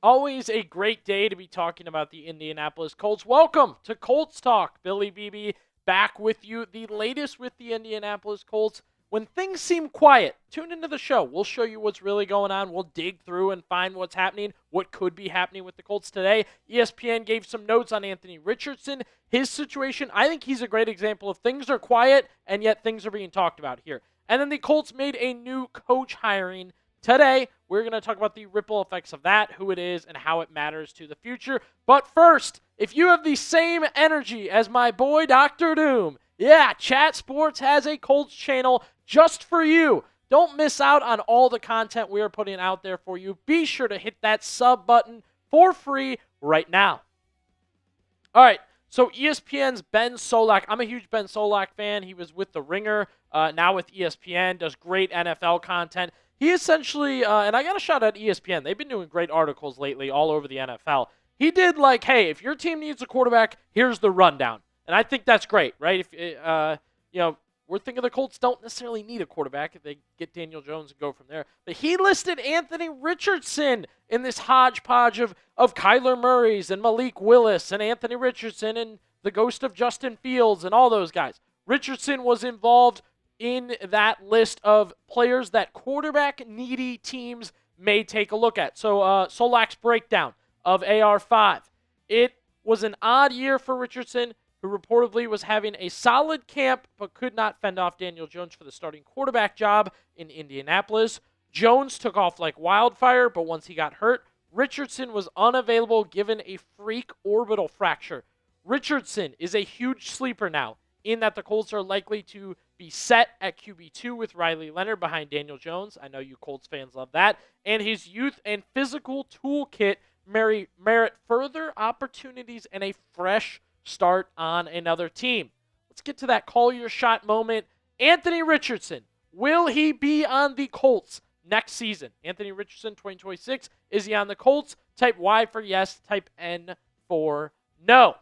Always a great day to be talking about the Indianapolis Colts. Welcome to Colts Talk. Billy Beebe back with you. The latest with the Indianapolis Colts. When things seem quiet, tune into the show. We'll show you what's really going on. We'll dig through and find what's happening, what could be happening with the Colts today. ESPN gave some notes on Anthony Richardson. His situation, I think he's a great example of things are quiet and yet things are being talked about here. And then the Colts made a new coach hiring today. We're going to talk about the ripple effects of that, who it is, and how it matters to the future. But first, if you have the same energy as my boy Dr. Doom, yeah, Chat Sports has a Colts channel just for you. Don't miss out on all the content we are putting out there for you. Be sure to hit that sub button for free right now. All right, so ESPN's Ben Solak. I'm a huge Ben Solak fan. He was with The Ringer, now with ESPN, does great NFL content. He essentially, and I got to shout out ESPN. They've been doing great articles lately all over the NFL. He did like, hey, if your team needs a quarterback, here's the rundown. And I think that's great, right? If we're thinking the Colts don't necessarily need a quarterback if they get Daniel Jones and go from there. But he listed Anthony Richardson in this hodgepodge of Kyler Murray's and Malik Willis and Anthony Richardson and the ghost of Justin Fields and all those guys. Richardson was involved in that list of players that quarterback-needy teams may take a look at. So Solak's breakdown of AR5. It was an odd year for Richardson, who reportedly was having a solid camp but could not fend off Daniel Jones for the starting quarterback job in Indianapolis. Jones took off like wildfire, but once he got hurt, Richardson was unavailable given a freak orbital fracture. Richardson is a huge sleeper now, in that the Colts are likely to be set at QB2 with Riley Leonard behind Daniel Jones. I know you Colts fans love that. And his youth and physical toolkit merit further opportunities and a fresh start on another team. Let's get to that call your shot moment. Anthony Richardson, will he be on the Colts next season? Anthony Richardson, 2026. Is he on the Colts? Type Y for yes, type N for no.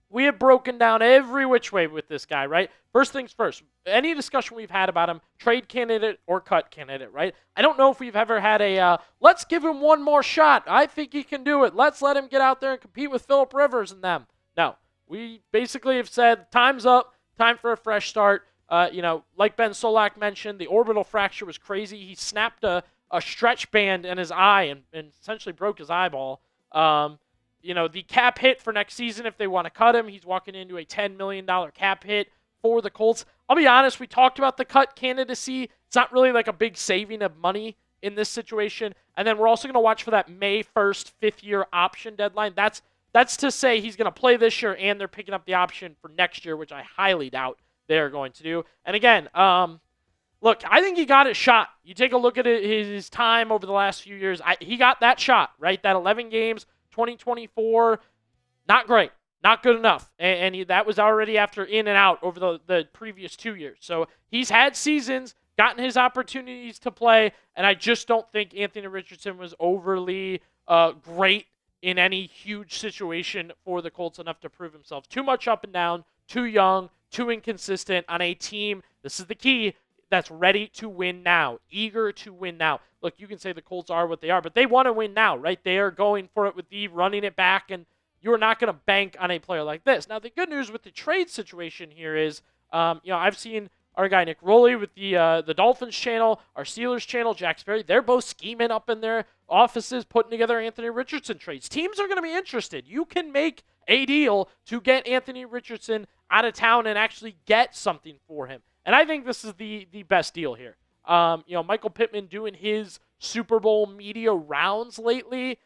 We have broken down every which way with this guy, right? First things first, any discussion we've had about him, trade candidate or cut candidate, right? I don't know if we've ever had a, let's give him one more shot. I think he can do it. Let's let him get out there and compete with Phillip Rivers and them. No, we basically have said, time's up, time for a fresh start. Like Ben Solak mentioned, the orbital fracture was crazy. He snapped a stretch band in his eye and essentially broke his eyeball. The cap hit for next season, if they want to cut him, he's walking into a $10 million cap hit for the Colts. I'll be honest, we talked about the cut candidacy. It's not really like a big saving of money in this situation. And then we're also going to watch for that May 1st, fifth-year option deadline. That's to say he's going to play this year and they're picking up the option for next year, which I highly doubt they're going to do. And again, look, I think he got his shot. You take a look at his time over the last few years. He got that shot, right? That 11 games, 2024, not great, not good enough. And that was already after in and out over the previous 2 years. So he's had seasons, gotten his opportunities to play, and I just don't think Anthony Richardson was overly great in any huge situation for the Colts enough to prove himself. Too much up and down, too young, too inconsistent on a team, this is the key, that's ready to win now, eager to win now. Look, you can say the Colts are what they are, but they want to win now, right? They are going for it with the running it back, and you're not going to bank on a player like this. Now, the good news with the trade situation here is, I've seen our guy Nick Rowley with the Dolphins channel, our Steelers channel, Jack Sperry, they're both scheming up in their offices, putting together Anthony Richardson trades. Teams are going to be interested. You can make a deal to get Anthony Richardson out of town and actually get something for him. And I think this is the best deal here. Michael Pittman doing his Super Bowl media rounds lately,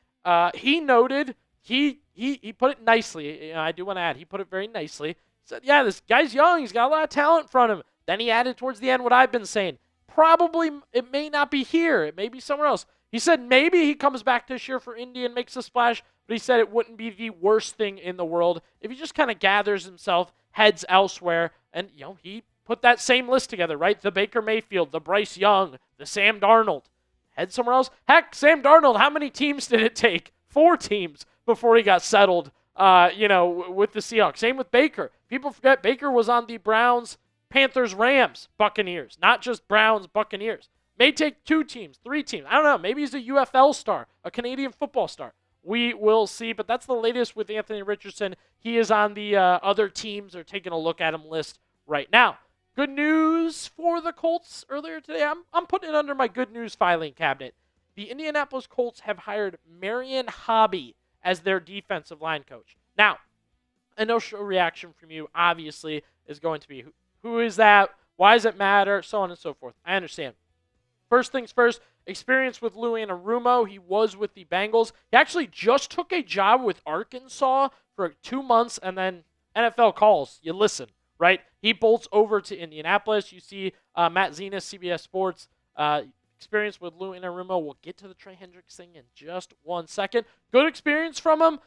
he noted, he put it nicely. I do want to add, he put it very nicely. He said, yeah, this guy's young. He's got a lot of talent in front of him. Then he added towards the end what I've been saying. Probably it may not be here. It may be somewhere else. He said maybe he comes back this year for Indy and makes a splash, but he said it wouldn't be the worst thing in the world if he just kind of gathers himself, heads elsewhere, and, he put that same list together, right? The Baker Mayfield, the Bryce Young, the Sam Darnold. Head somewhere else. Heck, Sam Darnold, how many teams did it take? 4 teams before he got settled, with the Seahawks. Same with Baker. People forget Baker was on the Browns, Panthers, Rams, Buccaneers. Not just Browns, Buccaneers. May take 2 teams, 3 teams. I don't know. Maybe he's a UFL star, a Canadian football star. We will see, but that's the latest with Anthony Richardson. He is on the other teams are taking a look at him list right now. Good news for the Colts earlier today. I'm putting it under my good news filing cabinet. The Indianapolis Colts have hired Marion Hobby as their defensive line coach. Now, initial reaction from you, obviously, is going to be, who is that? Why does it matter? So on and so forth. I understand. First things first, experience with Lou Anarumo. He was with the Bengals. He actually just took a job with Arkansas for 2 months, and then NFL calls. You listen, right? He bolts over to Indianapolis. You see Matt Zenas, CBS Sports, experience with Lou Anarumo. We'll get to the Trey Hendrickson in just 1 second. Good experience from him.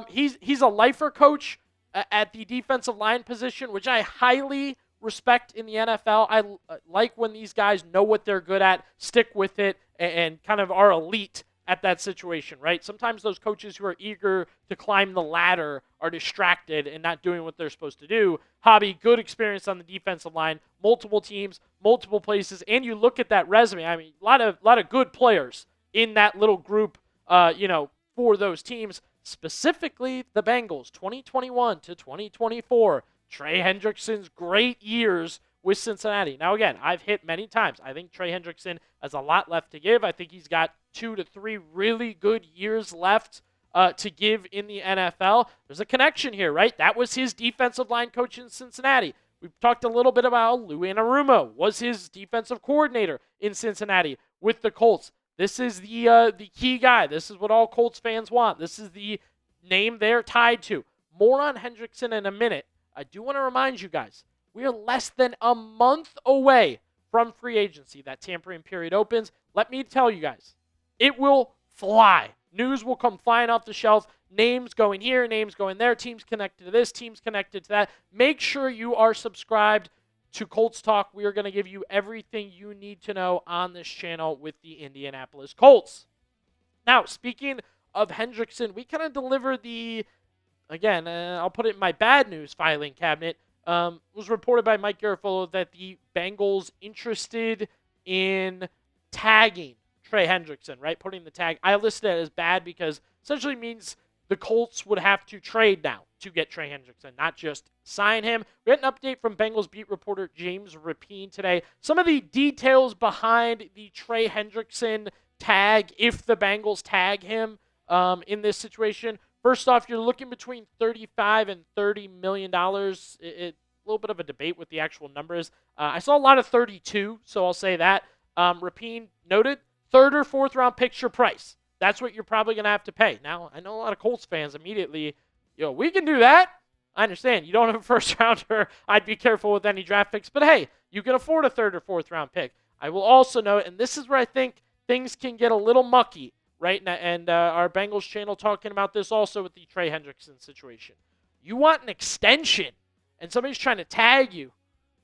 He's a lifer coach at the defensive line position, which I highly respect in the NFL. I like when these guys know what they're good at, stick with it, and kind of are elite at that situation, right? Sometimes those coaches who are eager to climb the ladder are distracted and not doing what they're supposed to do. Hobby, good experience on the defensive line, multiple teams, multiple places, and you look at that resume. I mean, a lot of good players in that little group, for those teams. Specifically, the Bengals, 2021 to 2024. Trey Hendrickson's great years with Cincinnati. Now, again, I've hit many times. I think Trey Hendrickson has a lot left to give. I think he's got 2 to 3 really good years left to give in the NFL. There's a connection here, right? That was his defensive line coach in Cincinnati. We've talked a little bit about Lou Anarumo was his defensive coordinator in Cincinnati with the Colts. This is the key guy. This is what all Colts fans want. This is the name they're tied to. More on Hendrickson in a minute. I do want to remind you guys, we are less than a month away from free agency. That tampering period opens. Let me tell you guys, it will fly. News will come flying off the shelf. Names going here, names going there. Teams connected to this, teams connected to that. Make sure you are subscribed to Colts Talk. We are going to give you everything you need to know on this channel with the Indianapolis Colts. Now, speaking of Hendrickson, we kind of delivered again, I'll put it in my bad news filing cabinet. Was reported by Mike Garafolo that the Bengals interested in tagging Trey Hendrickson, right? Putting the tag. I listed it as bad because essentially means the Colts would have to trade now to get Trey Hendrickson, not just sign him. We had an update from Bengals beat reporter James Rapien today. Some of the details behind the Trey Hendrickson tag, if the Bengals tag him in this situation. First off, you're looking between $35 and $30 million. It's a little bit of a debate with the actual numbers. I saw a lot of 32, so I'll say that. Rapien noted, 3rd or 4th round picture price. That's what you're probably going to have to pay. Now, I know a lot of Colts fans immediately, we can do that. I understand. You don't have a first rounder. I'd be careful with any draft picks. But hey, you can afford a 3rd or 4th round pick. I will also note, and this is where I think things can get a little mucky, right? And our Bengals channel talking about this also with the Trey Hendrickson situation. You want an extension, and somebody's trying to tag you.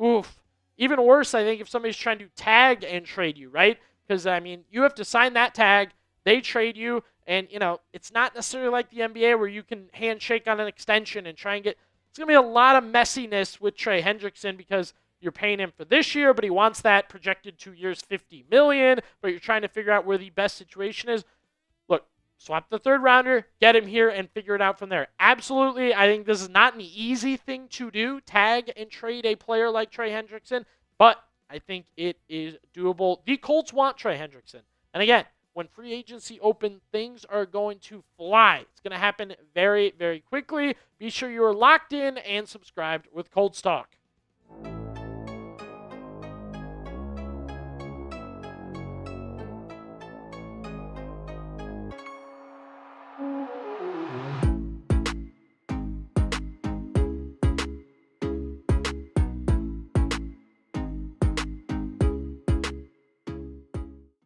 Oof. Even worse, I think, if somebody's trying to tag and trade you, right? Because, you have to sign that tag. They trade you, and, it's not necessarily like the NBA where you can handshake on an extension and try and get – it's going to be a lot of messiness with Trey Hendrickson because you're paying him for this year, but he wants that projected 2 years, $50 million, but you're trying to figure out where the best situation is. Look, swap the 3rd rounder, get him here, and figure it out from there. Absolutely, I think this is not an easy thing to do, tag and trade a player like Trey Hendrickson, but I think it is doable. The Colts want Trey Hendrickson. And again, when free agency opens, things are going to fly. It's going to happen very, very quickly. Be sure you are locked in and subscribed with Colts Talk.